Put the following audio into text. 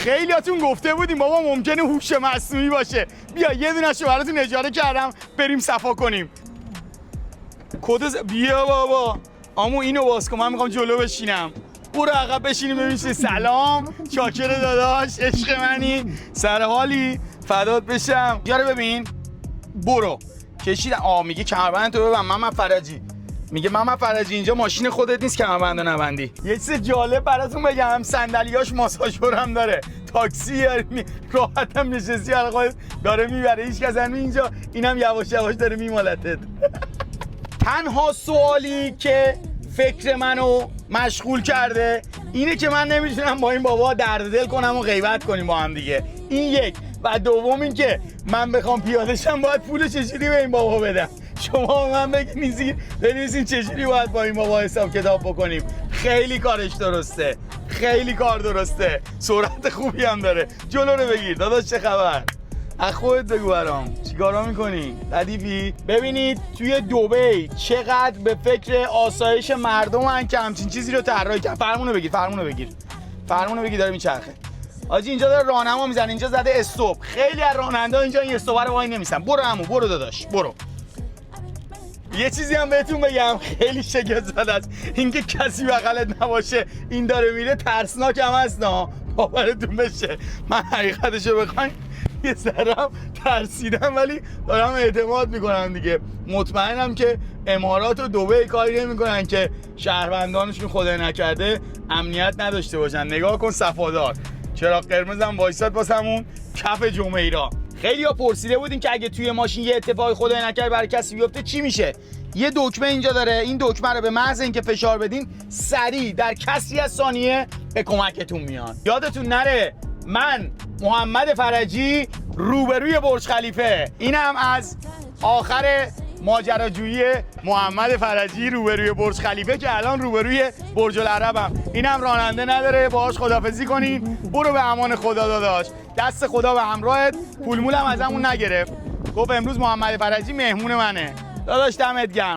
خیلیاتون گفته بودیم بابا ممکنه هوش مصنوعی باشه. بیا یه دونه‌شو براتون اجاره کردم بریم صفا کنیم. بیا بابا آمو اینو باز کن، من میخوام جلو بشینم. برو عقب بشینیم ببین چه. سلام چاکر داداش، عشق منی، سر حالی، فدات بشم. یارو ببین برو کشیدم. میگه کمربند تو ببند محمد فرجی. میگه محمد فرجی اینجا ماشین خودت نیست کمربندو نبندی. یه چیز جالب براتون بگم، صندلیاش ماساژور هم داره. تاکسی راحت هم نشستی خودت داره میبره، هیچ کس هم اینجا. اینم یواش یواش داره میمالتت. تنها سوالی که فکر منو مشغول کرده اینه که من نمیتونم با این بابا درد دل کنم و غیبت کنیم با هم دیگه. این یک. و دوم این که من بخوام پیاده شم باید پول چجوری به این بابا بدم. شما به من بنویسین چجوری باید با این بابا حساب کتاب بکنیم. خیلی کارش درسته، خیلی کار درسته، سرعت خوبی هم داره. جلو رو بگیر داداش. چه خبر؟ از خودت بگو برام چیکارا میکنی؟ ردیفی؟ ببینید توی دبی چقدر به فکر آسایش مردمن که همچین چیزی رو طراحی کردن. فرمونو بگیر داره میچرخه. آجی اینجا داره راهنما میزنه، اینجا زده استاپ. خیلی از راننده‌ها اینجا این استاپ رو وای نمیسن. برو عمو، برو داداش، برو. یه چیزی هم بهتون بگم خیلی شگفت زده است، اینکه کسی بغلت نباشه این داره میره ترسناک هم هست نه، باورتون بشه. من حقیقتشو بخواین یه ذرم ترسیدم ولی دارم اعتماد میکنم دیگه. مطمئنم که امارات و دبی کاری نمیکنن که شهروندانشون خدای نکرده امنیت نداشته باشن. نگاه کن صفادار، چراغ قرمزم وایساد واسمون کف جمیرا. خیلی‌ها پرسیده بودین که اگه توی ماشین یه اتفاقی خدای نکرده برای کسی بیفته چی میشه. یه دکمه اینجا داره، این دکمه رو به محض اینکه فشار بدین سریع در کسری از ثانیه به کمکتون میان. یادتون نره من محمد فرجی روبروی برج خلیفه. اینم از آخر ماجراجویی محمد فرجی روبروی برج خلیفه که الان روبروی برج العربم. اینم راننده نداره، باهاش خداحافظی کنین. برو به امان خدا داداش، دست خدا به همراهت. پول مولم ازمون نگرفت، گفت امروز محمد فرجی مهمون منه. داداش دمت گرم.